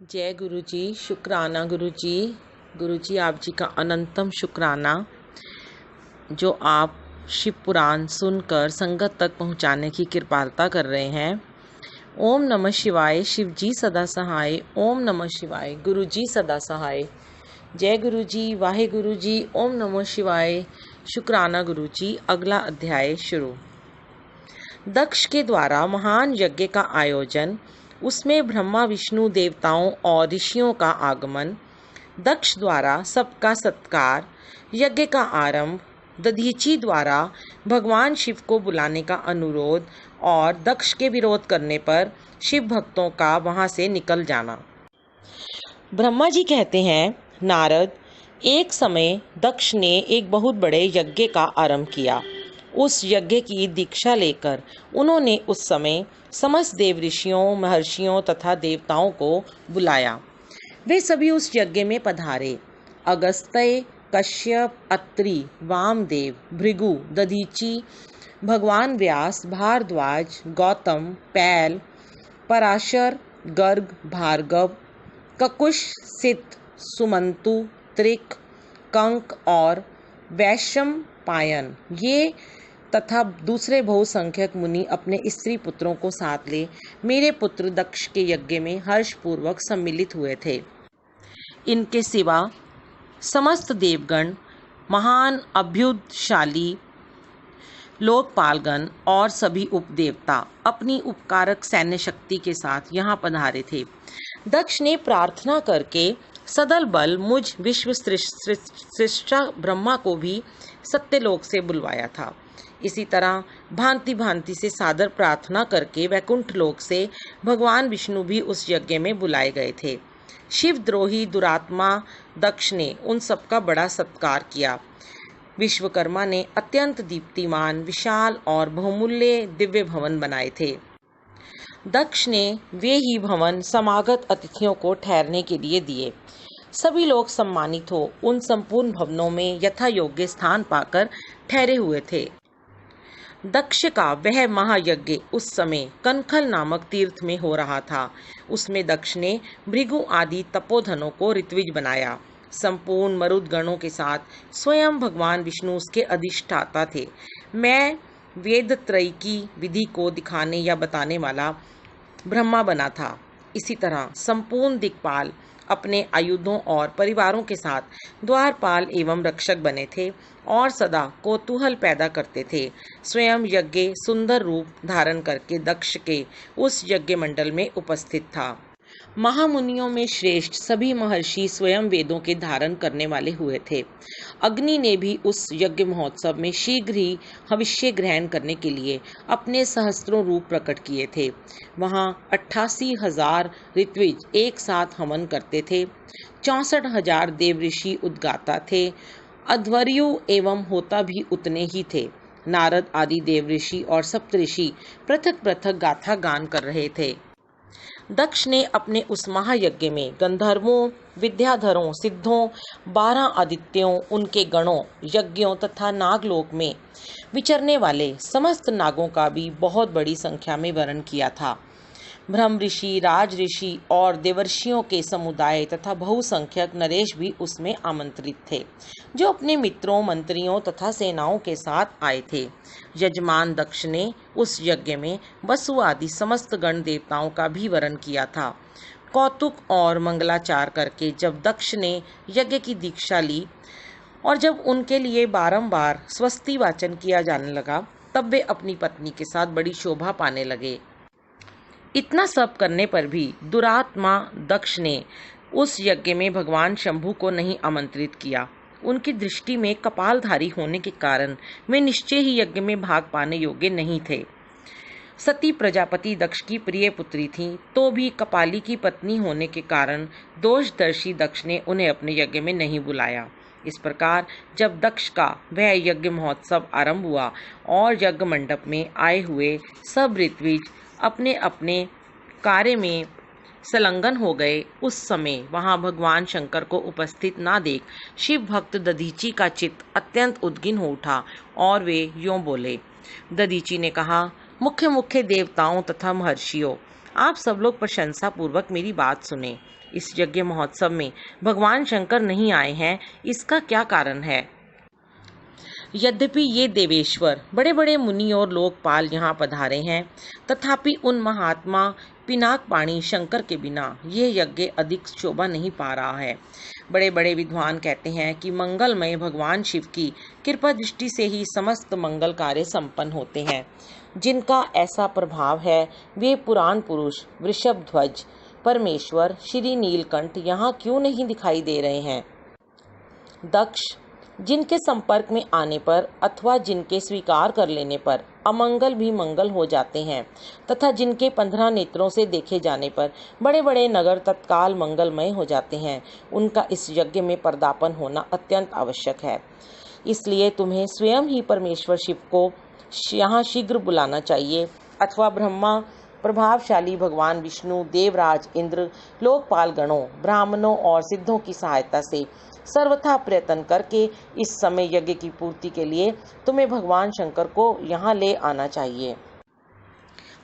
जय गुरु जी। शुक्राना गुरु जी। गुरु जी आप जी का अनंतम शुक्राना जो आप शिव पुराण सुनकर संगत तक पहुंचाने की कृपालता कर रहे हैं। ओम नमः शिवाय। शिव जी सदा सहाय। ओम नमः शिवाय। गुरु जी सदा सहाय। जय गुरु जी। वाहे गुरु जी। ओम नमः शिवाय। शुक्राना गुरु जी। अगला अध्याय शुरू। दक्ष के द्वारा महान यज्ञ का आयोजन, उसमें ब्रह्मा विष्णु देवताओं और ऋषियों का आगमन, दक्ष द्वारा सबका सत्कार, यज्ञ का आरंभ, दधीची द्वारा भगवान शिव को बुलाने का अनुरोध और दक्ष के विरोध करने पर शिव भक्तों का वहां से निकल जाना। ब्रह्मा जी कहते हैं, नारद, एक समय दक्ष ने एक बहुत बड़े यज्ञ का आरंभ किया। उस यज्ञ की दीक्षा लेकर उन्होंने उस समय समस्त देव ऋषियों, महर्षियों तथा देवताओं को बुलाया। वे सभी उस यज्ञ में पधारे। अगस्त्य, कश्यप, अत्रि, वामदेव, भृगु, दधीची, भगवान व्यास, भारद्वाज, गौतम, पैल, पराशर, गर्ग, भार्गव, ककुश, सित, सुमंतु, त्रिक, कंक और वैशंपायन ये तथा दूसरे बहुसंख्यक मुनि अपने स्त्री पुत्रों को साथ ले मेरे पुत्र दक्ष के यज्ञ में हर्षपूर्वक सम्मिलित हुए थे। इनके सिवा समस्त देवगण, महान अभ्युदयशाली लोकपालगण और सभी उपदेवता अपनी उपकारक सैन्य शक्ति के साथ यहाँ पधारे थे। दक्ष ने प्रार्थना करके सदल बल मुझ विश्व सृष्टा ब्रह्मा को भी सत्यलोक से बुलवाया था। इसी तरह भांति भांति से सादर प्रार्थना करके वैकुंठ लोक से भगवान विष्णु भी उस यज्ञ में बुलाए गए थे। शिवद्रोही दुरात्मा दक्ष ने उन सबका बड़ा सत्कार किया। विश्वकर्मा ने अत्यंत दीप्तिमान, विशाल और बहुमूल्य दिव्य भवन बनाए थे। दक्ष ने वे ही भवन समागत अतिथियों को ठहरने के लिए दिए। सभी लोग सम्मानित हो उन संपूर्ण भवनों में यथा योग्य स्थान पाकर ठहरे हुए थे। दक्ष का वह महायज्ञ उस समय कनखल नामक तीर्थ में हो रहा था। उसमें दक्ष ने भृगु आदि तपोधनों को ऋत्विज बनाया। संपूर्ण मरुद गणों के साथ स्वयं भगवान विष्णु उसके अधिष्ठाता थे। मैं वेदत्रयी की विधि को दिखाने या बताने वाला ब्रह्मा बना था। इसी तरह संपूर्ण दिक्पाल अपने आयुधों और परिवारों के साथ द्वारपाल एवं रक्षक बने थे और सदा कौतूहल पैदा करते थे। स्वयं यज्ञ सुंदर रूप धारण करके दक्ष के उस यज्ञ मंडल में उपस्थित था। महामुनियों में श्रेष्ठ सभी महर्षि स्वयं वेदों के धारण करने वाले हुए थे। अग्नि ने भी उस यज्ञ महोत्सव में शीघ्र ही हविष्य ग्रहण करने के लिए अपने सहस्त्रों रूप प्रकट किए थे। वहां 88,000 ऋत्विज एक साथ हवन करते थे। 64,000 देव ऋषि उद्गाता थे। अध्वर्यु एवं होता भी उतने ही थे। नारद आदि देव ऋषि और सप्तऋषि पृथक पृथक गाथा गान कर रहे थे। दक्ष ने अपने उस महायज्ञ में गंधर्वों, विद्याधरों, सिद्धों, 12 आदित्यों, उनके गणों, यज्ञों तथा नागलोक में विचरने वाले समस्त नागों का भी बहुत बड़ी संख्या में वर्ण किया था। ब्रह्म ऋषि, राज ऋषि और देवर्षियों के समुदाय तथा बहुसंख्यक नरेश भी उसमें आमंत्रित थे, जो अपने मित्रों, मंत्रियों तथा सेनाओं के साथ आए थे। यजमान दक्ष ने उस यज्ञ में वसु आदि समस्त गण देवताओं का भी वरण किया था। कौतुक और मंगलाचार करके जब दक्ष ने यज्ञ की दीक्षा ली और जब उनके लिए बारंबार स्वस्ति वाचन किया जाने लगा, तब वे अपनी पत्नी के साथ बड़ी शोभा पाने लगे। इतना सब करने पर भी दुरात्मा दक्ष ने उस यज्ञ में भगवान शंभु को नहीं आमंत्रित किया। उनकी दृष्टि में कपालधारी होने के कारण वे निश्चय ही यज्ञ में भाग पाने योग्य नहीं थे। सती प्रजापति दक्ष की प्रिय पुत्री थी, तो भी कपाली की पत्नी होने के कारण दोषदर्शी दक्ष ने उन्हें अपने यज्ञ में नहीं बुलाया। इस प्रकार जब दक्ष का वह यज्ञ महोत्सव आरंभ हुआ और यज्ञ मंडप में आए हुए सब ऋत्विज अपने अपने कार्य में संलग्न हो गए, उस समय वहां भगवान शंकर को उपस्थित ना देख शिव भक्त दधीची का चित्त अत्यंत उद्गिन हो उठा और वे यूं बोले। दधीची ने कहा, मुख्य मुख्य देवताओं तथा महर्षियों, आप सब लोग प्रशंसा पूर्वक मेरी बात सुने। इस यज्ञ महोत्सव में भगवान शंकर नहीं आए हैं, इसका क्या कारण है? यद्यपि ये देवेश्वर, बड़े बड़े मुनि और लोकपाल यहाँ पधारे हैं, तथापि उन महात्मा पिनाक पाणी शंकर के बिना यह यज्ञ अधिक शोभा नहीं पा रहा है। बड़े बड़े विद्वान कहते हैं कि मंगलमय भगवान शिव की कृपा दृष्टि से ही समस्त मंगल कार्य संपन्न होते हैं। जिनका ऐसा प्रभाव है वे पुराण पुरुष वृषभ ध्वज परमेश्वर श्री नीलकंठ यहाँ क्यों नहीं दिखाई दे रहे हैं? दक्ष, जिनके संपर्क में आने पर अथवा जिनके स्वीकार कर लेने पर अमंगल भी मंगल हो जाते हैं, तथा जिनके 15 नेत्रों से देखे जाने पर बड़े बड़े नगर तत्काल मंगलमय हो जाते हैं, उनका इस यज्ञ में पर्दापण होना अत्यंत आवश्यक है। इसलिए तुम्हें स्वयं ही परमेश्वर शिव को यहाँ शीघ्र बुलाना चाहिए, अथवा ब्रह्मा, प्रभावशाली भगवान विष्णु, देवराज इंद्र, लोकपाल गणों, ब्राह्मणों और सिद्धों की सहायता से सर्वथा प्रयत्न करके इस समय यज्ञ की पूर्ति के लिए तुम्हें भगवान शंकर को यहाँ ले आना चाहिए।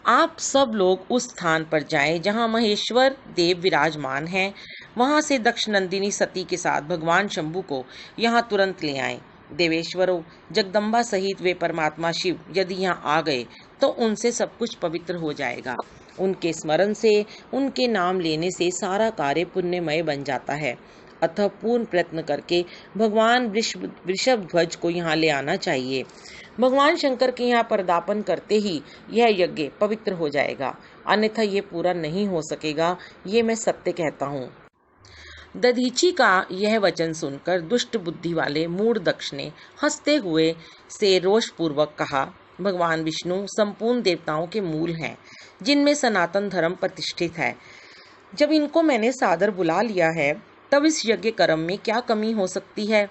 आप सब लोग उस स्थान पर जाएं जहाँ महेश्वर देव विराजमान हैं। वहाँ से दक्ष नंदिनी सती के साथ भगवान शंभु को यहाँ तुरंत ले आएं। देवेश्वरों, जगदम्बा सहित वे परमात्मा शिव यदि यहाँ आ गए तो उनसे सब कुछ पवित्र हो जाएगा। उनके स्मरण से, उनके नाम लेने से सारा कार्य पुण्यमय बन जाता है। अतः पूर्ण प्रयत्न करके भगवान वृषभ ध्वज को यहाँ ले आना चाहिए। भगवान शंकर के यहाँ पर्दापण करते ही यह यज्ञ पवित्र हो जाएगा, अन्यथा ये पूरा नहीं हो सकेगा, ये मैं सत्य कहता हूँ। दधीची का यह वचन सुनकर दुष्ट बुद्धि वाले मूढ़ दक्ष ने हंसते हुए से रोषपूर्वक कहा, भगवान विष्णु संपूर्ण देवताओं के मूल हैं, जिनमें सनातन धर्म प्रतिष्ठित है। जब इनको मैंने सादर बुला लिया है, तब इस यज्ञ कर्म में क्या कमी हो सकती है?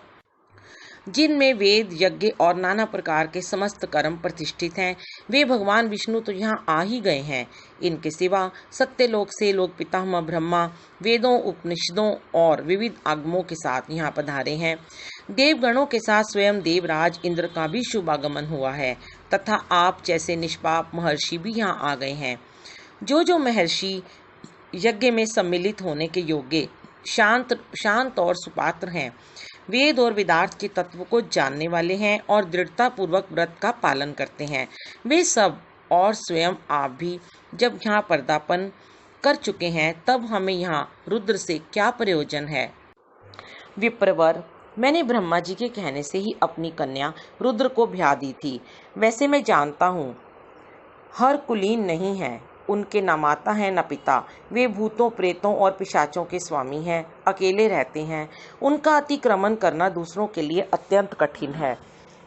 जिनमें वेद, यज्ञ और नाना प्रकार के समस्त कर्म प्रतिष्ठित हैं, वे भगवान विष्णु तो यहाँ आ ही गए हैं। इनके सिवा सत्यलोक से लोक पितामह ब्रह्मा वेदों, उपनिषदों और विविध आगमों के साथ यहाँ पधारे हैं। देवगणों के साथ स्वयं देवराज इंद्र का भी शुभ आगमन हुआ है, तथा आप जैसे निष्पाप महर्षि भी यहाँ आ गए हैं। जो महर्षि यज्ञ में सम्मिलित होने के योग्य, शांत और सुपात्र हैं, वेद और वेदार्थ के तत्व को जानने वाले हैं और दृढ़ता पूर्वक व्रत का पालन करते हैं, वे सब और स्वयं आप भी जब यहाँ पर्दापण कर चुके हैं, तब हमें यहाँ रुद्र से क्या प्रयोजन है? विप्रवर, मैंने ब्रह्मा जी के कहने से ही अपनी कन्या रुद्र को ब्याह दी थी। वैसे मैं जानता हूँ हर कुलीन नहीं है, उनके न माता है न पिता, वे भूतों, प्रेतों और पिशाचों के स्वामी हैं, अकेले रहते हैं। उनका अतिक्रमण करना दूसरों के लिए अत्यंत कठिन है।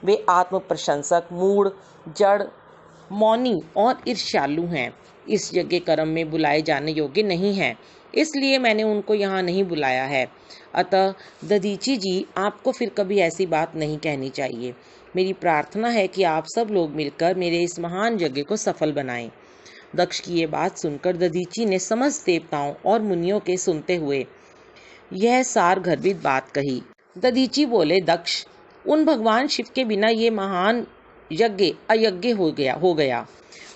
वे आत्म प्रशंसक, मूढ़, जड़, मौनी और ईर्ष्यालु हैं। इस यज्ञ कर्म में बुलाए जाने योग्य नहीं हैं, इसलिए मैंने उनको यहाँ नहीं बुलाया है। अतः दधीची जी, आपको फिर कभी ऐसी बात नहीं कहनी चाहिए। मेरी प्रार्थना है कि आप सब लोग मिलकर मेरे इस महान यज्ञ को सफल बनाएं। दक्ष की ये बात सुनकर दधीची ने समस्त देवताओं और मुनियों के सुनते हुए यह सार गर्भित बात कही। दधीची बोले, दक्ष, उन भगवान शिव के बिना ये महान यज्ञ अयज्ञ हो गया।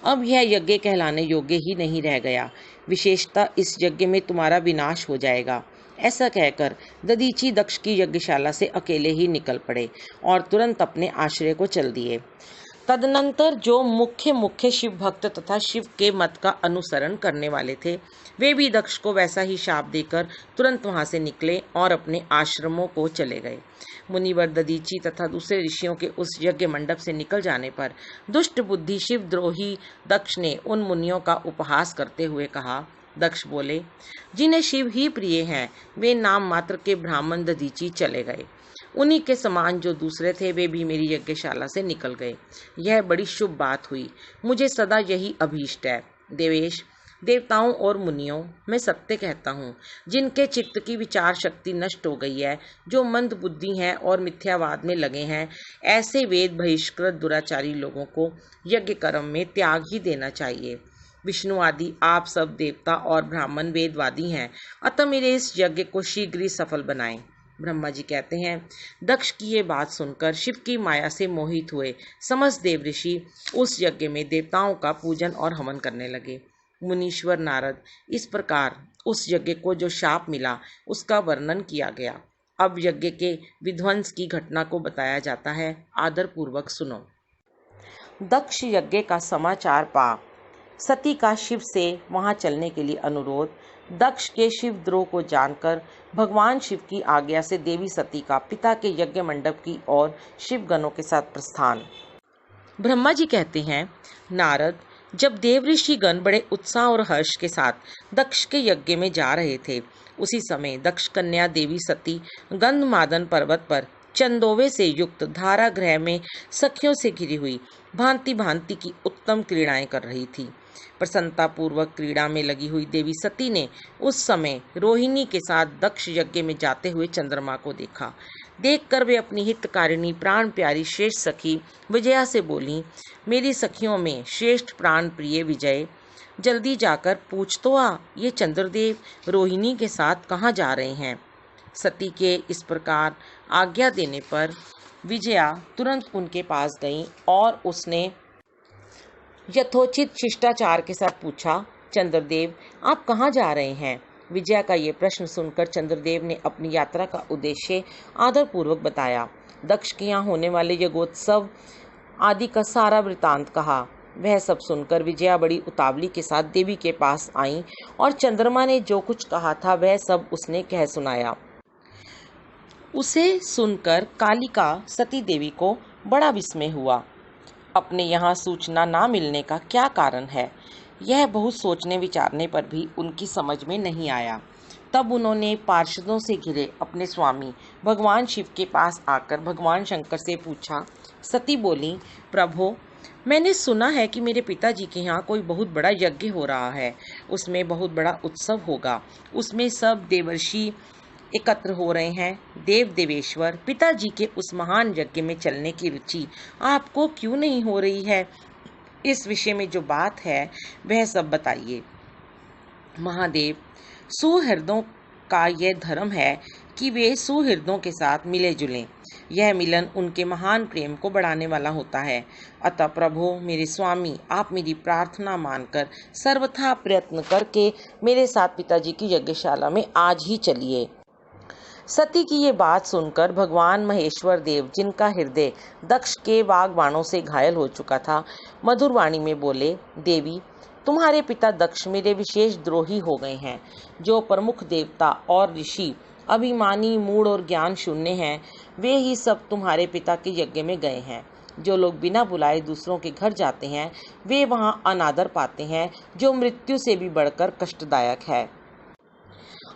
अब यह यज्ञ कहलाने योग्य ही नहीं रह गया। विशेषतः इस यज्ञ में तुम्हारा विनाश हो जाएगा। ऐसा कहकर दधीची दक्ष की यज्ञशाला से अकेले ही निकल पड़े और तुरंत अपने आश्रय को चल दिए। तदनंतर जो मुख्य शिव भक्त तथा शिव के मत का अनुसरण करने वाले थे, वे भी दक्ष को वैसा ही शाप देकर तुरंत वहां से निकले और अपने आश्रमों को चले गए। मुनिवर दधीची तथा दूसरे ऋषियों के उस यज्ञ मंडप से निकल जाने पर दुष्ट बुद्धि शिव द्रोही दक्ष ने उन मुनियों का उपहास करते हुए कहा। दक्ष बोले, जिन्हें शिव ही प्रिय हैं, वे नाम मात्र के ब्राह्मण दधीची चले गए। उन्हीं के समान जो दूसरे थे, वे भी मेरी यज्ञशाला से निकल गए। यह बड़ी शुभ बात हुई। मुझे सदा यही अभीष्ट है। देवेश, देवताओं और मुनियों, मैं सत्य कहता हूँ, जिनके चित्त की विचार शक्ति नष्ट हो गई है, जो मंद बुद्धि हैं और मिथ्यावाद में लगे हैं, ऐसे वेद बहिष्कृत दुराचारी लोगों को यज्ञ कर्म में त्याग ही देना चाहिए। विष्णु आदि आप सब देवता और ब्राह्मण वेदवादी हैं, अतः मेरे इस यज्ञ को शीघ्र ही सफल बनाएं। ब्रह्मा जी कहते हैं, दक्ष की ये बात सुनकर शिव की माया से मोहित हुए समस्त देव ऋषि उस यज्ञ में देवताओं का पूजन और हवन करने लगे। मुनीश्वर नारद, इस प्रकार उस यज्ञ को जो शाप मिला उसका वर्णन किया गया। अब यज्ञ के विध्वंस की घटना को बताया जाता है, आदर पूर्वक सुनो। दक्ष यज्ञ का समाचार पा सती का शिव से वहां चलने के लिए अनुरोध। दक्ष के शिवद्रोह को जानकर भगवान शिव की आज्ञा से देवी सती का पिता के यज्ञ मंडप की ओर शिवगणों के साथ प्रस्थान। ब्रह्मा जी कहते हैं, नारद, जब देव ऋषि गण बड़े उत्साह और हर्ष के साथ दक्ष के यज्ञ में जा रहे थे, उसी समय दक्ष कन्या देवी सती गंधमादन पर्वत पर चंदोवे से युक्त धारा गृह में सखियों से घिरी हुई भांति भांति की उत्तम क्रीड़ाएं कर रही थी। प्रसन्नता पूर्वक क्रीड़ा में लगी हुई देवी सती ने उस समय रोहिणी के साथ दक्ष यज्ञ में जाते हुए चंद्रमा को देखा। देखकर वे अपनी हितकारिणी प्राण प्यारी श्रेष्ठ सखी विजया से बोली, मेरी सखियों में श्रेष्ठ प्राण प्रिय विजय, जल्दी जाकर पूछ तो आ, ये चंद्रदेव रोहिणी के साथ कहाँ जा रहे हैं। सती के इस प्रकार आज्ञा देने पर विजया तुरंत उनके पास गई और उसने यथोचित शिष्टाचार के साथ पूछा, चंद्रदेव आप कहाँ जा रहे हैं। विजया का ये प्रश्न सुनकर चंद्रदेव ने अपनी यात्रा का उद्देश्य आदरपूर्वक बताया। दक्ष के यहाँ होने वाले यज्ञोत्सव आदि का सारा वृतांत कहा। वह सब सुनकर विजया बड़ी उतावली के साथ देवी के पास आई और चंद्रमा ने जो कुछ कहा था वह सब उसने कह सुनाया। उसे सुनकर कालिका सती देवी को बड़ा विस्मय हुआ। अपने यहाँ सूचना ना मिलने का क्या कारण है, यह बहुत सोचने विचारने पर भी उनकी समझ में नहीं आया। तब उन्होंने पार्षदों से घिरे अपने स्वामी भगवान शिव के पास आकर भगवान शंकर से पूछा। सती बोली, प्रभो, मैंने सुना है कि मेरे पिताजी के यहाँ कोई बहुत बड़ा यज्ञ हो रहा है, उसमें बहुत बड़ा उत्सव होगा, उसमें सब देवर्षि एकत्र हो रहे हैं। देव देवेश्वर, पिताजी के उस महान यज्ञ में चलने की रुचि आपको क्यों नहीं हो रही है? इस विषय में जो बात है वह सब बताइए। महादेव, सुहृदों का यह धर्म है कि वे सुहृदों के साथ मिले जुलें। यह मिलन उनके महान प्रेम को बढ़ाने वाला होता है। अतः प्रभु मेरे स्वामी, आप मेरी प्रार्थना मानकर सर्वथा प्रयत्न करके मेरे साथ पिताजी की यज्ञशाला में आज ही चलिए। सती की ये बात सुनकर भगवान महेश्वर देव, जिनका हृदय दक्ष के वाग्बाणों से घायल हो चुका था, मधुर वाणी में बोले, देवी, तुम्हारे पिता दक्ष मेरे विशेष द्रोही हो गए हैं। जो प्रमुख देवता और ऋषि अभिमानी, मूढ़ और ज्ञान शून्य हैं, वे ही सब तुम्हारे पिता के यज्ञ में गए हैं। जो लोग बिना बुलाए दूसरों के घर जाते हैं, वे वहाँ अनादर पाते हैं, जो मृत्यु से भी बढ़कर कष्टदायक है।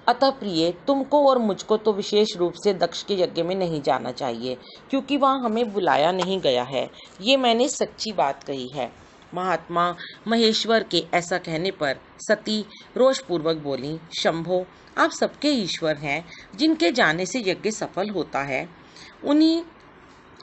अतः प्रिय, तुमको और मुझको तो विशेष रूप से दक्ष के यज्ञ में नहीं जाना चाहिए, क्योंकि वहाँ हमें बुलाया नहीं गया है। ये मैंने सच्ची बात कही है। महात्मा महेश्वर के ऐसा कहने पर सती रोषपूर्वक बोली, शंभो, आप सबके ईश्वर हैं, जिनके जाने से यज्ञ सफल होता है। उन्हीं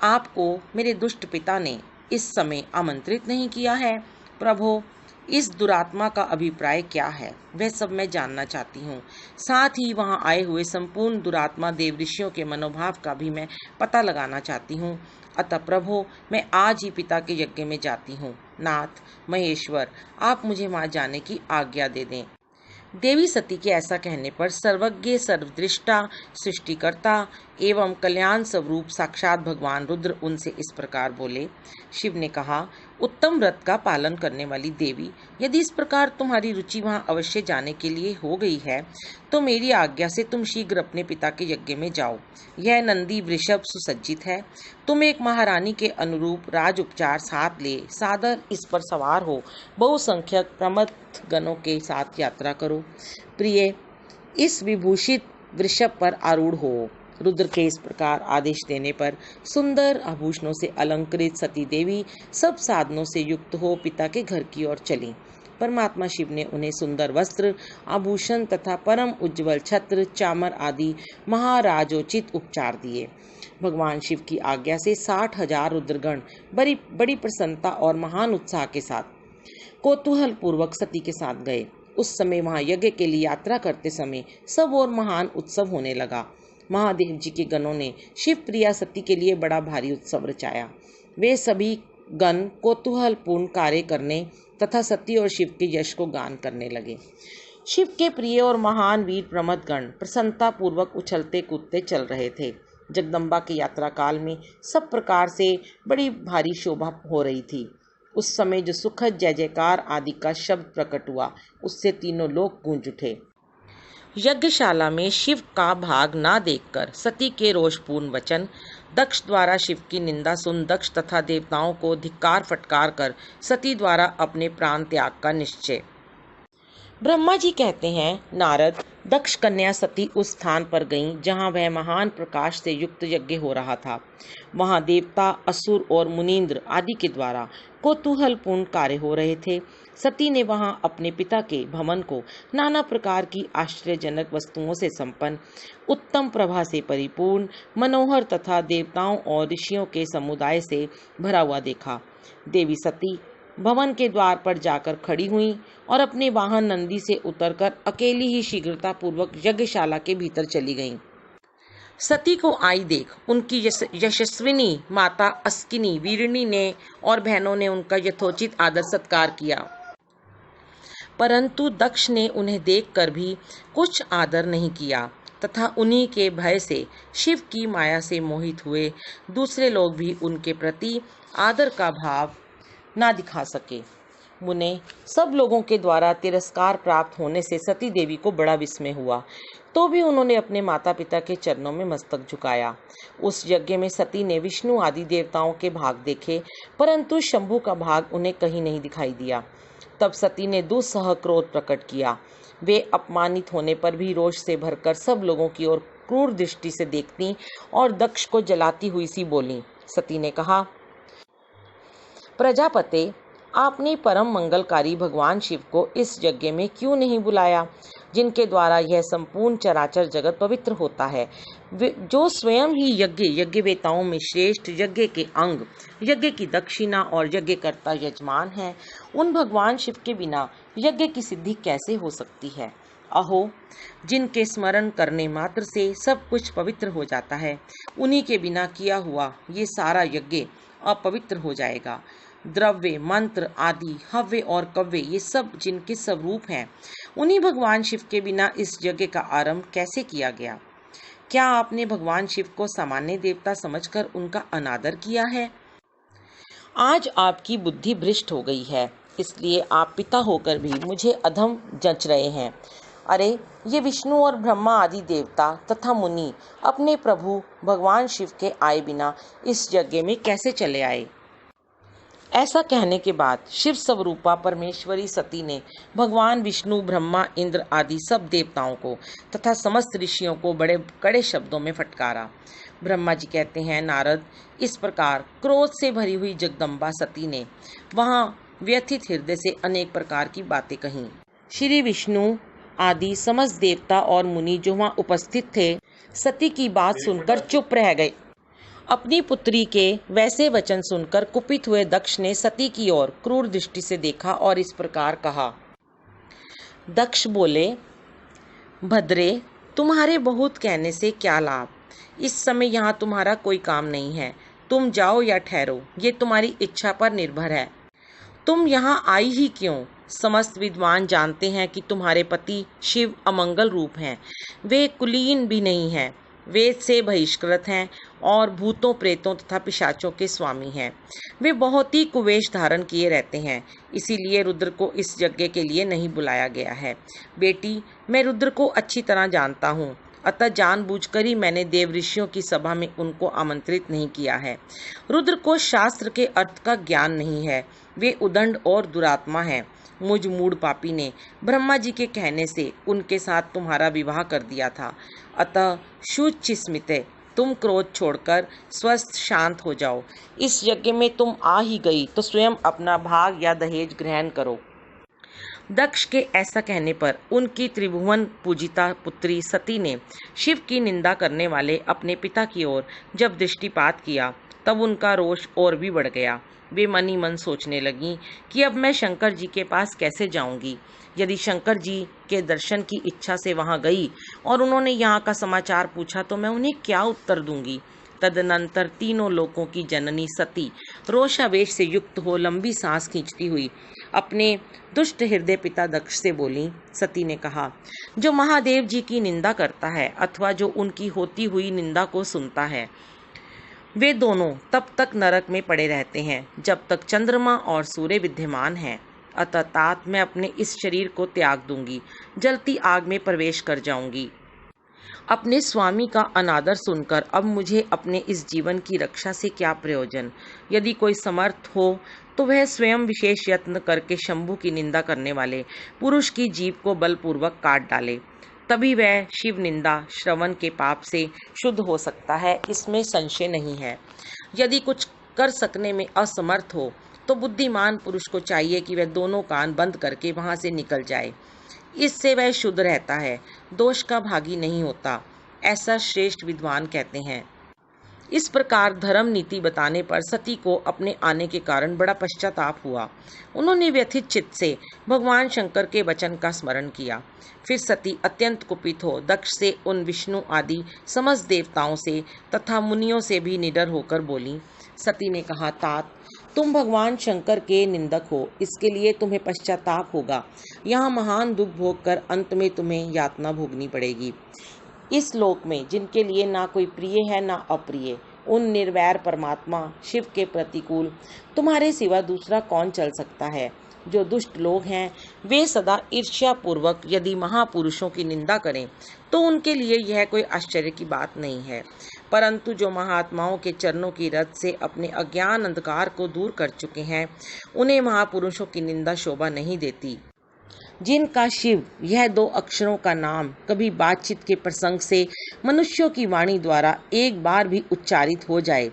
आपको मेरे दुष्ट पिता ने इस समय आमंत्रित नहीं किया है। प्रभो, इस दुरात्मा का अभिप्राय क्या है, वह सब मैं जानना चाहती हूँ। साथ ही वहाँ आए हुए संपूर्ण दुरात्मा देव ऋषियों के मनोभाव का भी मैं पता लगाना चाहती हूँ। अतः प्रभु, मैं आज ही पिता के यज्ञ में जाती हूँ। नाथ महेश्वर, आप मुझे वहाँ जाने की आज्ञा दे दें। देवी सती के ऐसा कहने पर सर्वज्ञ, सर्वदृष्टा, सृष्टिकर्ता एवं कल्याण स्वरूप साक्षात भगवान रुद्र उनसे इस प्रकार बोले। शिव ने कहा, उत्तम व्रत का पालन करने वाली देवी, यदि इस प्रकार तुम्हारी रुचि वहाँ अवश्य जाने के लिए हो गई है, तो मेरी आज्ञा से तुम शीघ्र अपने पिता के यज्ञ में जाओ। यह नंदी वृषभ सुसज्जित है। तुम एक महारानी के अनुरूप राज उपचार साथ ले सादर इस पर सवार हो बहुसंख्यक प्रमथ गणों के साथ यात्रा करो। प्रिय, इस विभूषित वृषभ पर आरूढ़ हो। रुद्र के इस प्रकार आदेश देने पर सुंदर आभूषणों से अलंकृत सती देवी सब साधनों से युक्त हो पिता के घर की ओर चली। परमात्मा शिव ने उन्हें सुंदर वस्त्र, आभूषण तथा परम उज्ज्वल छत्र, चामर आदि महाराजोचित उपचार दिए। भगवान शिव की आज्ञा से 60,000 रुद्रगण बड़ी प्रसन्नता और महान उत्साह के साथ कौतूहल पूर्वक सती के साथ गए। उस समय वहां यज्ञ के लिए यात्रा करते समय सब और महान उत्सव होने लगा। महादेव जी के गणों ने शिव प्रिया सती के लिए बड़ा भारी उत्सव रचाया। वे सभी गण कौतूहलपूर्ण कार्य करने तथा सती और शिव के यश को गान करने लगे। शिव के प्रिय और महान वीर प्रमथगण प्रसन्नता पूर्वक उछलते कूदते चल रहे थे। जगदम्बा की यात्रा काल में सब प्रकार से बड़ी भारी शोभा हो रही थी। उस समय जो सुखद जय जयकार आदि का शब्द प्रकट हुआ, उससे तीनों लोग गूंज उठे। यज्ञशाला में शिव का भाग ना देखकर सती के रोषपूर्ण वचन, दक्ष द्वारा शिव की निंदा सुन दक्ष तथा देवताओं को धिक्कार फटकार कर सती द्वारा अपने प्राण त्याग का निश्चय। ब्रह्मा जी कहते हैं, नारद, दक्ष कन्या सती उस स्थान पर गईं जहां वह महान प्रकाश से युक्त यज्ञ हो रहा था। वहां देवता, असुर और मुनींद्र आदि के द्वारा कौतूहलपूर्ण कार्य हो रहे थे। सती ने वहां अपने पिता के भवन को नाना प्रकार की आश्चर्यजनक वस्तुओं से संपन्न, उत्तम प्रभा से परिपूर्ण, मनोहर तथा देवताओं और ऋषियों के समुदाय से भरा हुआ देखा। देवी सती भवन के द्वार पर जाकर खड़ी हुई और अपने वाहन नंदी से उतरकर अकेली ही शीघ्रता पूर्वक यज्ञशाला के भीतर चली गईं। सती को आई देख उनकी यशस्विनी माता अस्किनी, वीरिणी ने और बहनों ने उनका यथोचित आदर सत्कार किया, परंतु दक्ष ने उन्हें देखकर भी कुछ आदर नहीं किया तथा उन्हीं के भय से शिव की माया से मोहित हुए दूसरे लोग भी उनके प्रति आदर का भाव ना दिखा सके। मुने सब लोगों के द्वारा तिरस्कार प्राप्त होने से सती देवी को बड़ा विस्मय हुआ, तो भी उन्होंने अपने माता पिता के चरणों में मस्तक झुकाया। उस यज्ञ में सती ने विष्णु आदि देवताओं के भाग देखे, परंतु शंभु का भाग उन्हें कहीं नहीं दिखाई दिया। तब सती ने दुस्सह क्रोध प्रकट किया। वे अपमानित होने पर भी रोष से भरकर सब लोगों की ओर क्रूर दृष्टि से देखती और दक्ष को जलाती हुई सी बोली। सती ने कहा, प्रजापते, आपने परम मंगलकारी भगवान शिव को इस यज्ञ में क्यों नहीं बुलाया, जिनके द्वारा यह संपूर्ण चराचर जगत पवित्र होता है, जो स्वयं ही यज्ञवेताओं में श्रेष्ठ, यज्ञ के अंग, यज्ञ की दक्षिणा और यज्ञकर्ता यजमान है। उन भगवान शिव के बिना यज्ञ की सिद्धि कैसे हो सकती है। अहो, जिनके स्मरण करने मात्र से सब कुछ पवित्र हो जाता है, उन्हीं के बिना किया हुआ ये सारा यज्ञ अपवित्र हो जाएगा। द्रव्य, मंत्र आदि, हव्य और कव्य, ये सब जिनके स्वरूप हैं, उन्हीं भगवान शिव के बिना इस यज्ञ का आरंभ कैसे किया गया। क्या आपने भगवान शिव को सामान्य देवता समझकर उनका अनादर किया है? आज आपकी बुद्धि भ्रष्ट हो गई है, इसलिए आप पिता होकर भी मुझे अधम जच रहे हैं। अरे, ये विष्णु और ब्रह्मा आदि देवता तथा मुनि अपने प्रभु भगवान शिव के आए बिना इस यज्ञ में कैसे चले आए। ऐसा कहने के बाद शिव स्वरूपा परमेश्वरी सती ने भगवान विष्णु, ब्रह्मा, इंद्र आदि सब देवताओं को तथा समस्त ऋषियों को बड़े कड़े शब्दों में फटकारा। ब्रह्मा जी कहते हैं, नारद, इस प्रकार क्रोध से भरी हुई जगदम्बा सती ने वहां व्यथित हृदय से अनेक प्रकार की बातें कहीं। श्री विष्णु आदि समस्त देवता और मुनि जो वहां उपस्थित थे, सती की बात सुनकर चुप रह गए। अपनी पुत्री के वैसे वचन सुनकर कुपित हुए दक्ष ने सती की ओर क्रूर दृष्टि से देखा और इस प्रकार कहा। दक्ष बोले, भद्रे, तुम्हारे बहुत कहने से क्या लाभ। इस समय यहाँ तुम्हारा कोई काम नहीं है। तुम जाओ या ठहरो, ये तुम्हारी इच्छा पर निर्भर है। तुम यहाँ आई ही क्यों? समस्त विद्वान जानते हैं कि तुम्हारे पति शिव अमंगल रूप हैं। वे कुलीन भी नहीं हैं, वेद से बहिष्कृत हैं और भूतों, प्रेतों तथा पिशाचों के स्वामी हैं। वे बहुत ही कुवेश धारण किए रहते हैं, इसीलिए रुद्र को इस यज्ञ के लिए नहीं बुलाया गया है। बेटी, मैं रुद्र को अच्छी तरह जानता हूँ, अतः जानबूझकर ही मैंने देव ऋषियों की सभा में उनको आमंत्रित नहीं किया है। रुद्र को शास्त्र के अर्थ का ज्ञान नहीं है, वे उदंड और दुरात्मा हैं। मुझ मूढ़ पापी ने ब्रह्मा जी के कहने से उनके साथ तुम्हारा विवाह कर दिया था, अतः शुचिस्मिते, तुम क्रोध छोड़कर स्वस्थ शांत हो जाओ। इस यज्ञ में तुम आ ही गई तो स्वयं अपना भाग या दहेज ग्रहण करो। दक्ष के ऐसा कहने पर उनकी त्रिभुवन पूजिता पुत्री सती ने शिव की निंदा करने वाले अपने पिता की ओर जब दृष्टिपात किया, तब उनका रोष और भी बढ़ गया। वे मन ही मन सोचने लगीं कि अब मैं शंकर जी के पास कैसे जाऊंगी। यदि शंकर जी के दर्शन की इच्छा से वहां गई और उन्होंने यहाँ का समाचार पूछा तो मैं उन्हें क्या उत्तर दूंगी। तदनंतर तीनों लोकों की जननी सती रोषावेश से युक्त हो लंबी सांस खींचती हुई अपने दुष्ट हृदय पिता दक्ष से बोली। सती ने कहा, जो महादेव जी की निंदा करता है अथवा जो उनकी होती हुई निंदा को सुनता है, वे दोनों तब तक नरक में पड़े रहते हैं जब तक चंद्रमा और सूर्य विद्यमान हैं। अतः तात मैं अपने इस शरीर को त्याग दूंगी, जलती आग में प्रवेश कर जाऊंगी। अपने स्वामी का अनादर सुनकर अब मुझे अपने इस जीवन की रक्षा से क्या प्रयोजन। यदि कोई समर्थ हो तो वह स्वयं विशेष यत्न करके शंभु की निंदा करने वाले पुरुष की जीभ को बलपूर्वक काट डाले, तभी वह शिव निंदा श्रवण के पाप से शुद्ध हो सकता है, इसमें संशय नहीं है। यदि कुछ कर सकने में असमर्थ हो तो बुद्धिमान पुरुष को चाहिए कि वह दोनों कान बंद करके वहां से निकल जाए। इससे वह शुद्ध रहता है, दोष का भागी नहीं होता, ऐसा श्रेष्ठ विद्वान कहते हैं। इस प्रकार धर्म नीति बताने पर सती को अपने आने के कारण बड़ा पश्चाताप हुआ। उन्होंने व्यथित चित्त से भगवान शंकर के वचन का स्मरण किया। फिर सती अत्यंत कुपित हो दक्ष से, उन विष्णु आदि समस्त देवताओं से तथा मुनियों से भी निडर होकर बोली। सती ने कहा, तात तुम भगवान शंकर के निंदक हो, इसके लिए तुम्हें पश्चाताप होगा। यहाँ महान दुख भोग कर अंत में तुम्हें यातना भोगनी पड़ेगी। इस लोक में जिनके लिए ना कोई प्रिय है ना अप्रिय, उन निर्वैर परमात्मा शिव के प्रतिकूल तुम्हारे सिवा दूसरा कौन चल सकता है। जो दुष्ट लोग हैं वे सदा ईर्ष्या पूर्वक यदि महापुरुषों की निंदा करें तो उनके लिए यह कोई आश्चर्य की बात नहीं है, परंतु जो महात्माओं के चरणों की रज से अपने अज्ञान अंधकार को दूर कर चुके हैं, उन्हें महापुरुषों की निंदा शोभा नहीं देती। जिनका शिव यह दो अक्षरों का नाम कभी बातचीत के प्रसंग से मनुष्यों की वाणी द्वारा एक बार भी उच्चारित हो जाए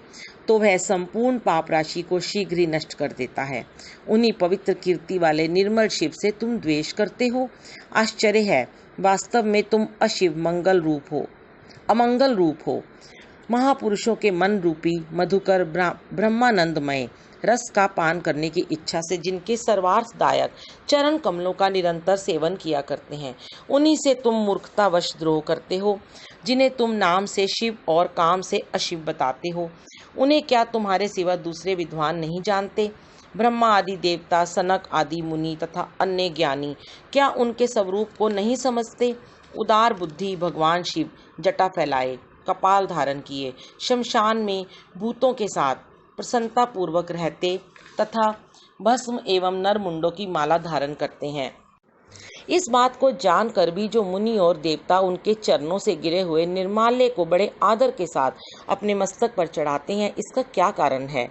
तो वह संपूर्ण पाप राशि को शीघ्र ही नष्ट कर देता है। उन्हीं पवित्र कीर्ति वाले निर्मल शिव से तुम द्वेष करते हो। आश्चर्य है, वास्तव में तुम अमंगल रूप हो। महापुरुषों के मन रूपी मधुकर ब्रह्मानंदमय रस का पान करने की इच्छा से जिनके सर्वार्थदायक चरण कमलों का निरंतर सेवन किया करते हैं, उन्हीं से तुम मूर्खतावश द्रोह करते हो। जिन्हें तुम नाम से शिव और काम से अशिव बताते हो, उन्हें क्या तुम्हारे सिवा दूसरे विद्वान नहीं जानते। ब्रह्मा आदि देवता, सनक आदि मुनि तथा अन्य ज्ञानी क्या उनके स्वरूप को नहीं समझते। उदार बुद्धि भगवान शिव जटा फैलाए, कपाल धारण किए, शमशान में भूतों के साथ प्रसन्नता पूर्वक रहते तथा भस्म एवं नरमुंडों की माला धारण करते हैं। इस बात को जानकर भी जो मुनि और देवता उनके चरणों से गिरे हुए निर्माल्य को बड़े आदर के साथ अपने मस्तक पर चढ़ाते हैं, इसका क्या कारण है।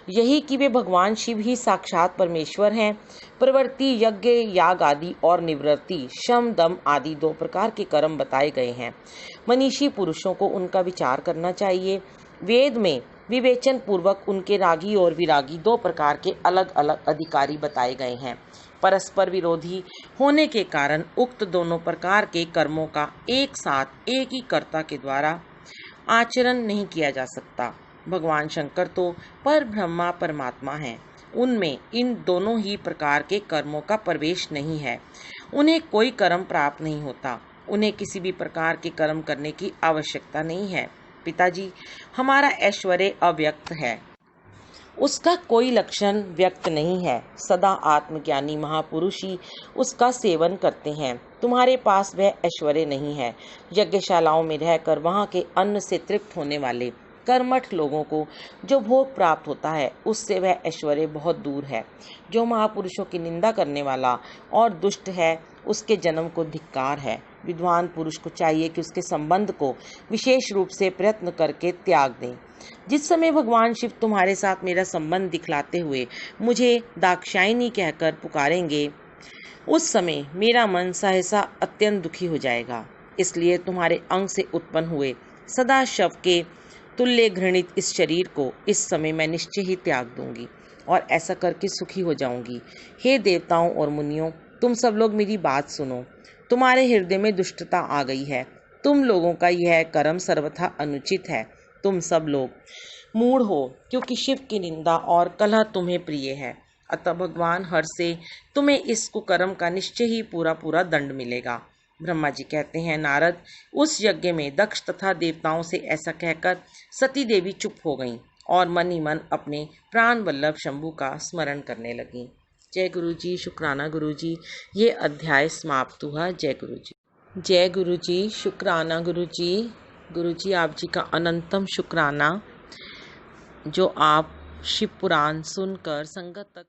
यही कि वे भगवान शिव ही साक्षात परमेश्वर हैं। प्रवृत्ति यज्ञ याग आदि और निवृत्ति शम दम आदि दो प्रकार के कर्म बताए गए हैं। मनीषी पुरुषों को उनका विचार करना चाहिए। वेद में विवेचन पूर्वक उनके रागी और विरागी दो प्रकार के अलग अलग अधिकारी बताए गए हैं। परस्पर विरोधी होने के कारण उक्त दोनों प्रकार के कर्मों का एक साथ एक ही कर्ता के द्वारा आचरण नहीं किया जा सकता। भगवान शंकर तो पर ब्रह्मा परमात्मा हैं, उनमें इन दोनों ही प्रकार के कर्मों का प्रवेश नहीं है। उन्हें कोई कर्म प्राप्त नहीं होता, उन्हें किसी भी प्रकार के कर्म करने की आवश्यकता नहीं है। पिताजी, हमारा ऐश्वर्य अव्यक्त है, उसका कोई लक्षण व्यक्त नहीं है। सदा आत्मज्ञानी महापुरुष ही उसका सेवन करते हैं। तुम्हारे पास वह ऐश्वर्य नहीं है। यज्ञशालाओं में रहकर वहाँ के अन्न से तृप्त होने वाले कर्मठ लोगों को जो भोग प्राप्त होता है, उससे वह ऐश्वर्य बहुत दूर है। जो महापुरुषों की निंदा करने वाला और दुष्ट है, उसके जन्म को धिक्कार है। विद्वान पुरुष को चाहिए कि उसके संबंध को विशेष रूप से प्रयत्न करके त्याग दें। जिस समय भगवान शिव तुम्हारे साथ मेरा संबंध दिखलाते हुए मुझे दाक्षायणी कहकर पुकारेंगे, उस समय मेरा मन सहसा अत्यंत दुखी हो जाएगा। इसलिए तुम्हारे अंग से उत्पन्न हुए सदा शव के तुल्य घृणित इस शरीर को इस समय मैं निश्चय ही त्याग दूंगी और ऐसा करके सुखी हो जाऊंगी। हे देवताओं और मुनियों, तुम सब लोग मेरी बात सुनो। तुम्हारे हृदय में दुष्टता आ गई है। तुम लोगों का यह कर्म सर्वथा अनुचित है। तुम सब लोग मूढ़ हो, क्योंकि शिव की निंदा और कलह तुम्हें प्रिय है। अतः भगवान हर से तुम्हें इस कुकर्म का निश्चय ही पूरा पूरा दंड मिलेगा। ब्रह्मा जी कहते हैं, नारद, उस यज्ञ में दक्ष तथा देवताओं से ऐसा कहकर सती देवी चुप हो गईं और मन ही मन अपने प्राण वल्लभ शंभु का स्मरण करने लगीं। जय गुरु जी, शुक्राना गुरु जी। ये अध्याय समाप्त हुआ। जय गुरु जी। जय गुरु जी, शुक्राना गुरु जी। गुरु जी, आप जी का अनंतम शुक्राना जो आप शिव पुराण सुनकर संगत तक